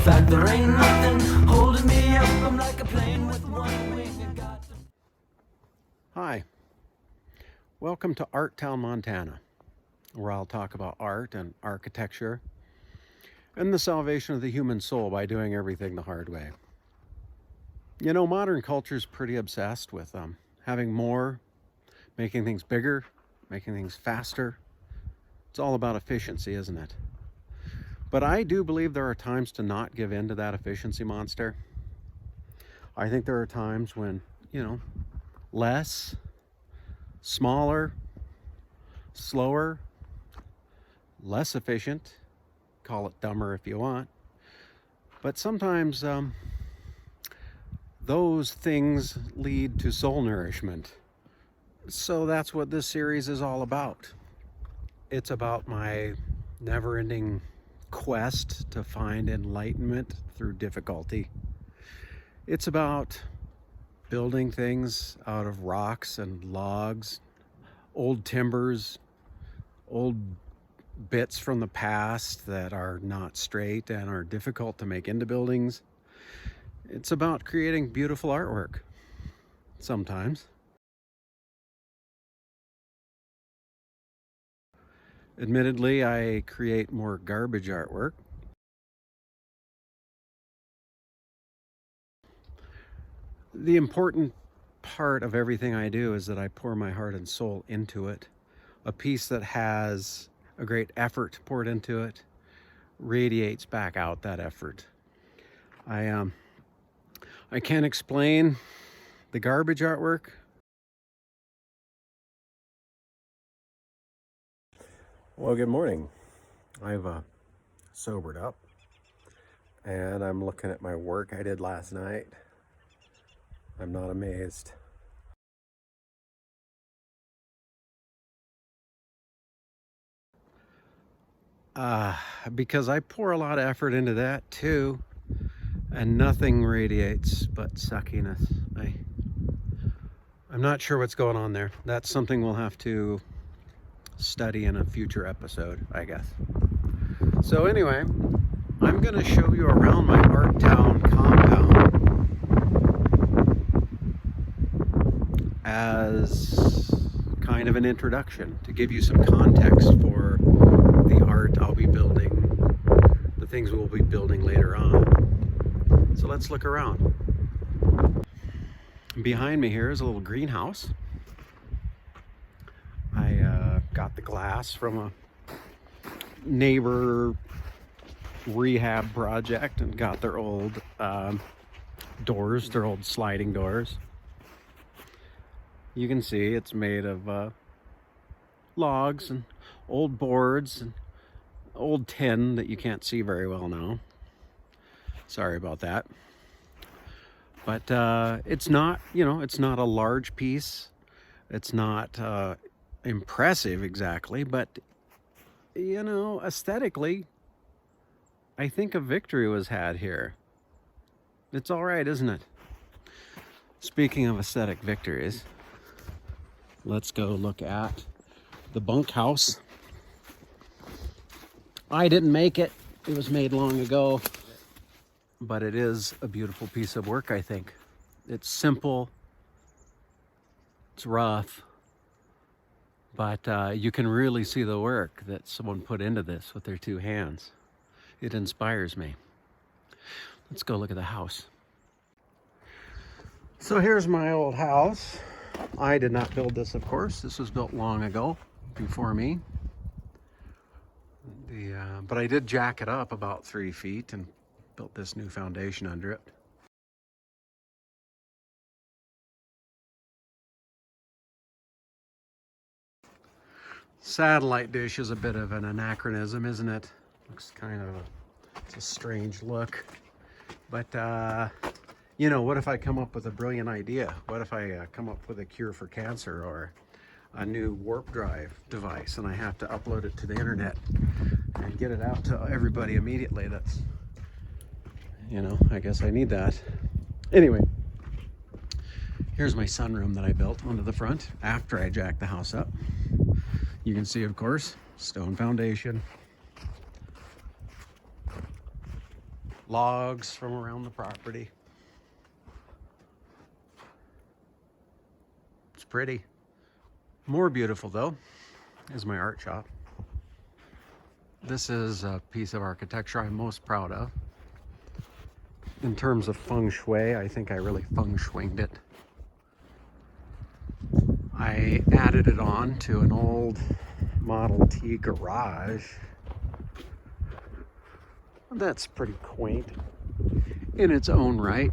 fact, there ain't nothing holding me up. I'm like a plane with one wing and got to... Hi, welcome to Art Town, Montana, where I'll talk about art and architecture and the salvation of the human soul by doing everything the hard way. You know, modern culture is pretty obsessed with having more, making things bigger, making things faster. It's all about efficiency, isn't it? But I do believe there are times to not give in to that efficiency monster. I think there are times when, less, smaller, slower, less efficient, call it dumber if you want, but sometimes those things lead to soul nourishment. So that's what this series is all about. It's about my never-ending quest to find enlightenment through difficulty. It's about building things out of rocks and logs, old timbers, old bits from the past that are not straight and are difficult to make into buildings. It's about creating beautiful artwork sometimes. Admittedly, I create more garbage artwork. The important part of everything I do is that I pour my heart and soul into it. A piece that has a great effort poured into it radiates back out that effort. I can't explain the garbage artwork. Well, good morning. I've sobered up and I'm looking at my work I did last night. I'm not amazed. Because I pour a lot of effort into that too, and nothing radiates but suckiness. I'm not sure what's going on there. That's something we'll have to study in a future episode, I guess. So anyway, I'm going to show you around my Art Town compound as kind of an introduction to give you some context for the art I'll be building, the things we'll be building later on. So let's look around. Behind me here is a little greenhouse. I got the glass from a neighbor rehab project and got their old doors, their old sliding doors. You can see it's made of logs and old boards and old tin that you can't see very well now. Sorry about that. But it's not, it's not a large piece. It's not impressive exactly, but aesthetically, I think a victory was had here. It's all right, isn't it? Speaking of aesthetic victories, let's go look at the bunkhouse. I didn't make it. It was made long ago, but it is a beautiful piece of work, I think. It's simple, it's rough, but you can really see the work that someone put into this with their two hands. It inspires me. Let's go look at the house. So here's my old house. I did not build this, of course. This was built long ago, before me. But I did jack it up about 3 feet and built this new foundation under it. Satellite dish is a bit of an anachronism, isn't it? Looks kind of it's a strange look. But, what if I come up with a brilliant idea? What if I come up with a cure for cancer or a new warp drive device and I have to upload it to the internet and get it out to everybody immediately? That's, I guess I need that. Anyway, here's my sunroom that I built onto the front after I jacked the house up. You can see, of course, stone foundation, logs from around the property. It's pretty. More beautiful though is my art shop. This is a piece of architecture I'm most proud of. In terms of feng shui, I think I really feng shuied it. I added it on to an old Model T garage. That's pretty quaint in its own right.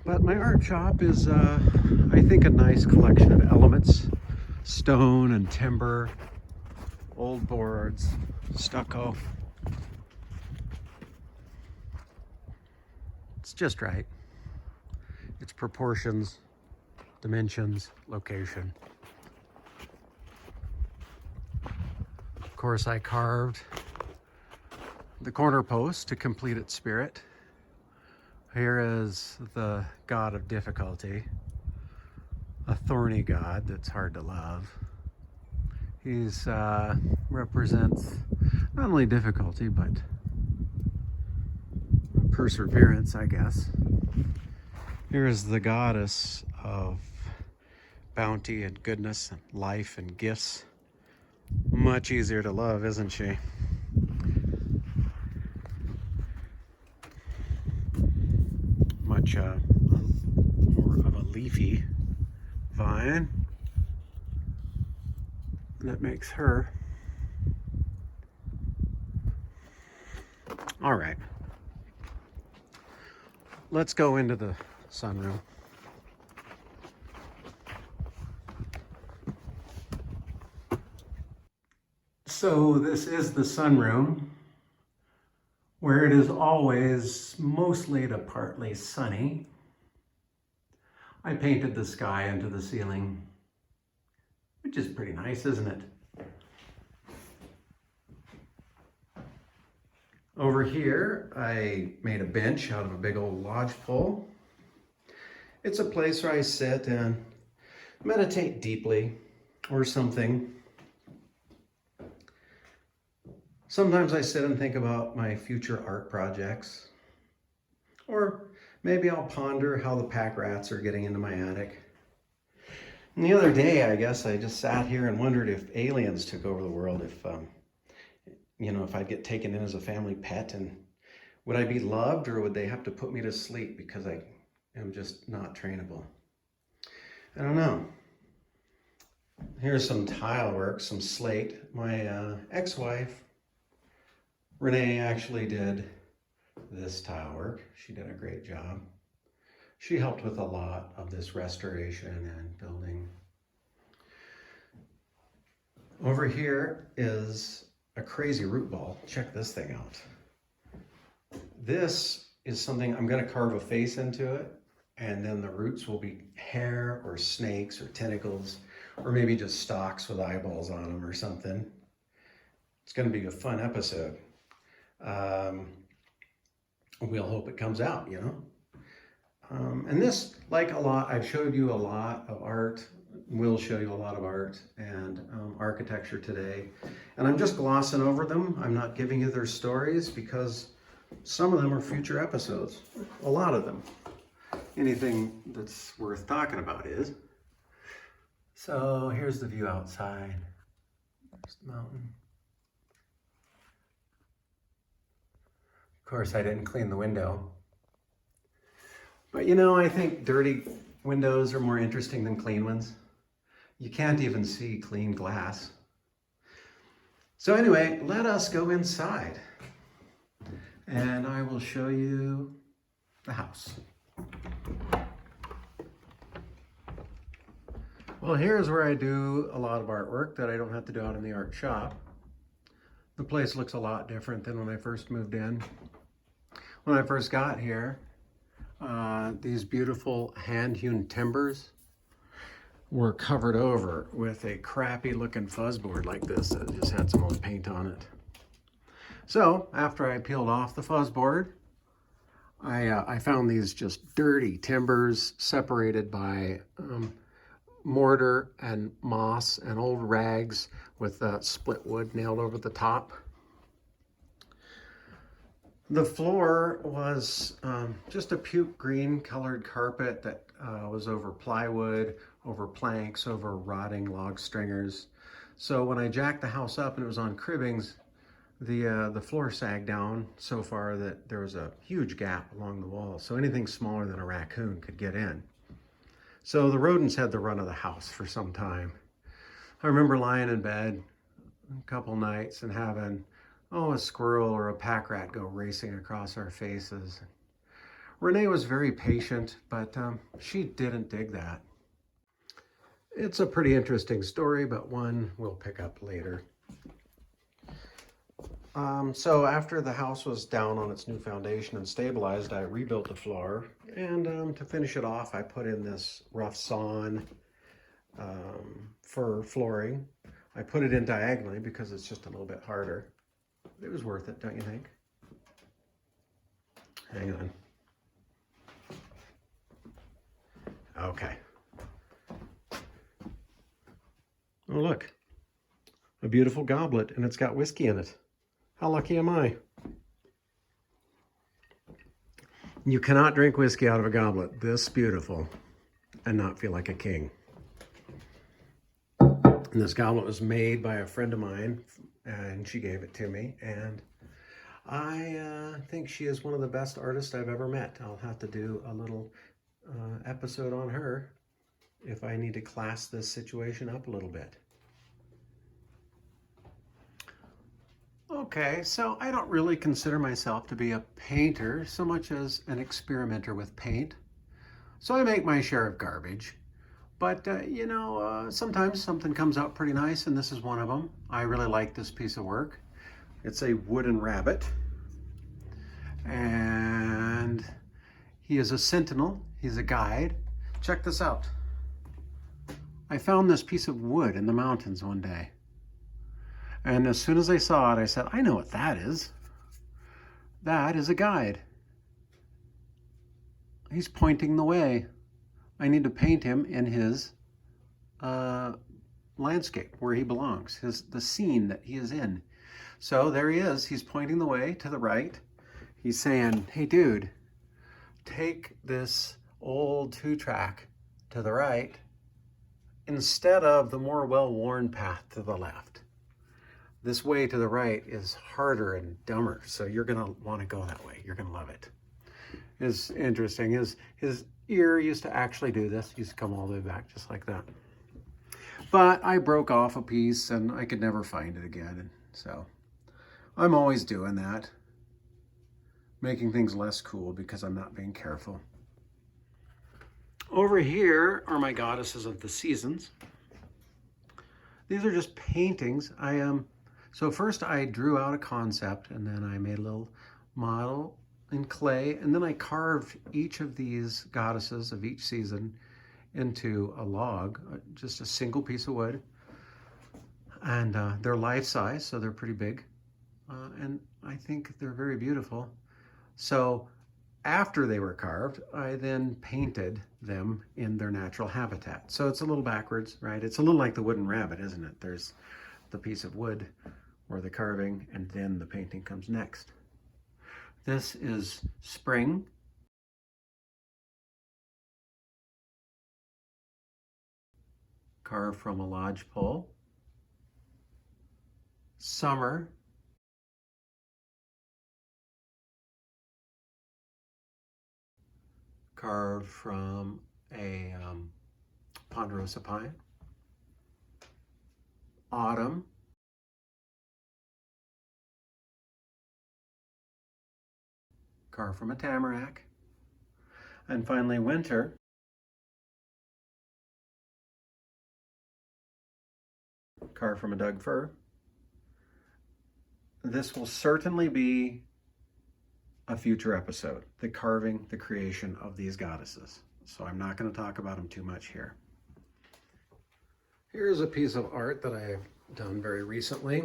But my art shop is, I think, a nice collection of elements. Stone and timber, old boards, stucco. It's just right. Its proportions, dimensions, location. Of course, I carved the corner post to complete its spirit. Here is the god of difficulty, a thorny god that's hard to love. He's represents not only difficulty, but perseverance, I guess. Here is the goddess of bounty and goodness and life and gifts. Much easier to love, isn't she? Much more of a leafy vine. And that makes her. All right. Let's go into the sunroom. So this is the sunroom, where it is always mostly to partly sunny. I painted the sky into the ceiling, which is pretty nice, isn't it? Over here, I made a bench out of a big old lodge pole. It's a place where I sit and meditate deeply or something. Sometimes I sit and think about my future art projects. Or maybe I'll ponder how the pack rats are getting into my attic. And the other day, I guess I just sat here and wondered if aliens took over the world, if I'd get taken in as a family pet, and would I be loved, or would they have to put me to sleep because I am just not trainable? I don't know. Here's some tile work, some slate. My ex-wife, Renee, actually did this tile work. She did a great job. She helped with a lot of this restoration and building. Over here is a crazy root ball. Check this thing out. This is something I'm going to carve a face into it, and then the roots will be hair or snakes or tentacles, or maybe just stalks with eyeballs on them or something. It's going to be a fun episode. We'll hope it comes out, and this, like a lot, I've showed you a lot of art, will show you a lot of art and architecture today. And I'm just glossing over them. I'm not giving you their stories because some of them are future episodes. A lot of them. Anything that's worth talking about is. So here's the view outside. There's the mountain. Of course, I didn't clean the window. But I think dirty windows are more interesting than clean ones. You can't even see clean glass. So anyway, let us go inside and I will show you the house. Well, here's where I do a lot of artwork that I don't have to do out in the art shop. The place looks a lot different than when I first moved in. When I first got here, These beautiful hand-hewn timbers were covered over with a crappy looking fuzzboard like this that just had some old paint on it. So after I peeled off the fuzzboard, I found these just dirty timbers separated by mortar and moss and old rags with split wood nailed over the top. The floor was just a puke green colored carpet that was over plywood, over planks, over rotting log stringers. So when I jacked the house up and it was on cribbings, the floor sagged down so far that there was a huge gap along the wall. So anything smaller than a raccoon could get in. So the rodents had the run of the house for some time. I remember lying in bed a couple nights and having, a squirrel or a pack rat go racing across our faces. Renee was very patient, but she didn't dig that. It's a pretty interesting story, but one we'll pick up later. So after the house was down on its new foundation and stabilized, I rebuilt the floor. And to finish it off, I put in this rough sawn for flooring. I put it in diagonally because it's just a little bit harder. It was worth it, don't you think? Hang on. Okay. Oh, look. A beautiful goblet, and it's got whiskey in it. How lucky am I? You cannot drink whiskey out of a goblet this beautiful and not feel like a king. And this goblet was made by a friend of mine, and she gave it to me. And I think she is one of the best artists I've ever met. I'll have to do a little episode on her if I need to class this situation up a little bit. Okay, so I don't really consider myself to be a painter so much as an experimenter with paint. So I make my share of garbage. But, sometimes something comes out pretty nice, and this is one of them. I really like this piece of work. It's a wooden rabbit. And he is a sentinel. He's a guide. Check this out. I found this piece of wood in the mountains one day. And as soon as I saw it, I said, I know what that is. That is a guide. He's pointing the way. I need to paint him in his landscape where he belongs, the scene that he is in. So there he is. He's pointing the way to the right. He's saying, hey, dude, take this old 2-track to the right instead of the more well-worn path to the left. This way to the right is harder and dumber, so you're going to want to go that way. You're going to love it. It's interesting. His ear used to actually do this. He used to come all the way back just like that. But I broke off a piece and I could never find it again. And so I'm always doing that, making things less cool because I'm not being careful. Over here are my goddesses of the seasons. These are just paintings. So first I drew out a concept, and then I made a little model in clay, and then I carved each of these goddesses of each season into a log, just a single piece of wood. And they're life size, so they're pretty big. And I think they're very beautiful. So after they were carved, I then painted them in their natural habitat. So it's a little backwards, right? It's a little like the wooden rabbit, isn't it? There's the piece of wood or the carving, and then the painting comes next. This is spring. Carved from a lodgepole. Summer. Carved from a ponderosa pine. Autumn. Carved from a tamarack. And finally winter. Carved from a Doug fir. This will certainly be a future episode, the carving, the creation of these goddesses. So I'm not going to talk about them too much here. Here's a piece of art that I've done very recently.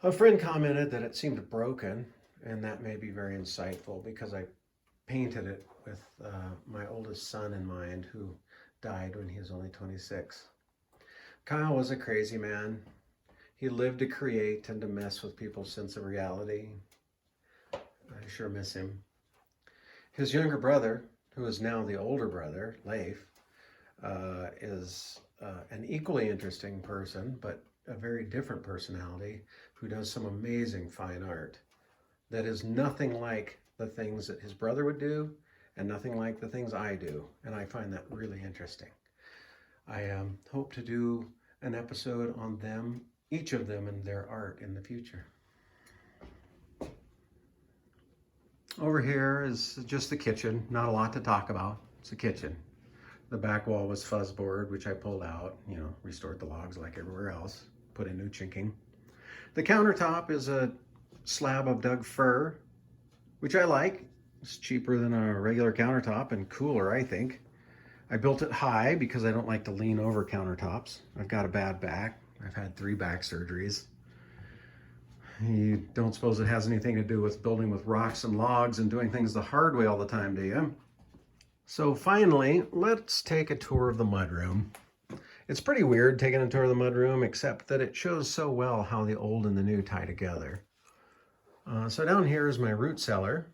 A friend commented that it seemed broken, and that may be very insightful because I painted it with my oldest son in mind, who died when he was only 26. Kyle was a crazy man. He lived to create and to mess with people's sense of reality. I sure miss him. His younger brother, who is now the older brother, Leif, is an equally interesting person, but a very different personality, who does some amazing fine art that is nothing like the things that his brother would do and nothing like the things I do. And I find that really interesting. I hope to do an episode on them, each of them, and their art in the future. Over here is just the kitchen. Not a lot to talk about. It's a kitchen. The back wall was fuzzboard, which I pulled out, restored the logs like everywhere else, put in new chinking. The countertop is a slab of Doug fir, which I like. It's cheaper than a regular countertop and cooler, I think. I built it high because I don't like to lean over countertops. I've got a bad back. I've had 3 back surgeries. You don't suppose it has anything to do with building with rocks and logs and doing things the hard way all the time, do you? So finally, let's take a tour of the mudroom. It's pretty weird taking a tour of the mudroom, except that it shows so well how the old and the new tie together. So down here is my root cellar,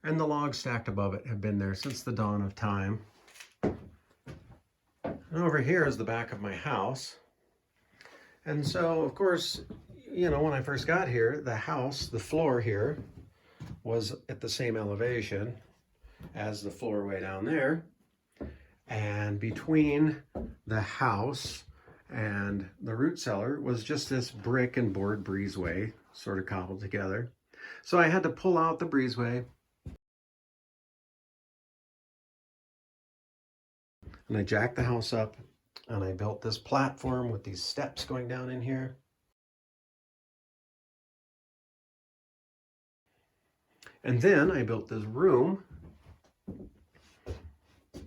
and the logs stacked above it have been there since the dawn of time. And over here is the back of my house. And so, of course, when I first got here, the house, the floor here, was at the same elevation as the floor way down there. And between the house and the root cellar was just this brick and board breezeway sort of cobbled together. So I had to pull out the breezeway, and I jacked the house up, and I built this platform with these steps going down in here. And then I built this room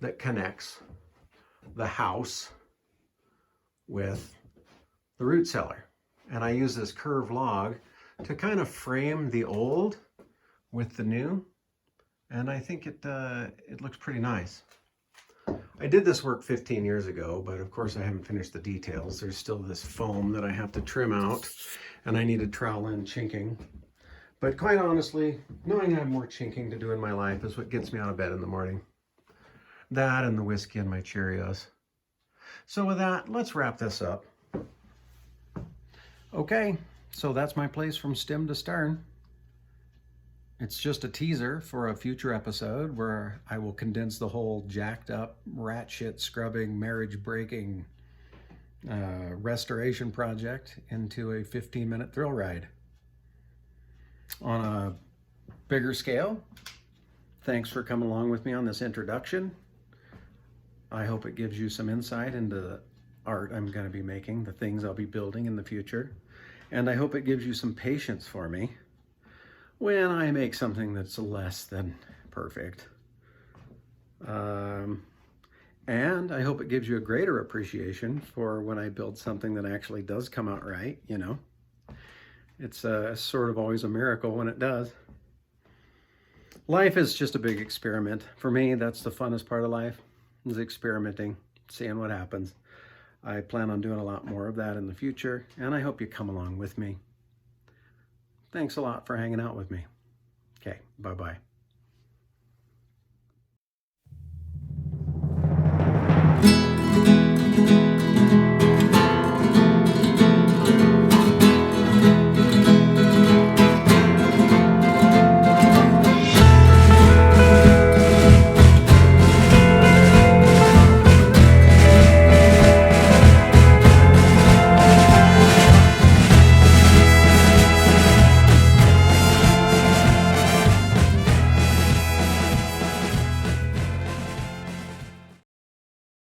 that connects the house with the root cellar. And I use this curved log to kind of frame the old with the new. And I think it looks pretty nice. I did this work 15 years ago, but of course I haven't finished the details. There's still this foam that I have to trim out, and I need a trowel and chinking. But quite honestly, knowing I have more chinking to do in my life is what gets me out of bed in the morning. That and the whiskey and my Cheerios. So with that, let's wrap this up. Okay, so that's my place from stem to stern. It's just a teaser for a future episode where I will condense the whole jacked up, rat shit scrubbing, marriage breaking restoration project into a 15-minute thrill ride. On a bigger scale, thanks for coming along with me on this introduction. I hope it gives you some insight into the art I'm going to be making, the things I'll be building in the future. And I hope it gives you some patience for me when I make something that's less than perfect. And I hope it gives you a greater appreciation for when I build something that actually does come out right, It's sort of always a miracle when it does. Life is just a big experiment. For me, that's the funnest part of life, is experimenting, seeing what happens. I plan on doing a lot more of that in the future, and I hope you come along with me. Thanks a lot for hanging out with me. Okay, bye-bye.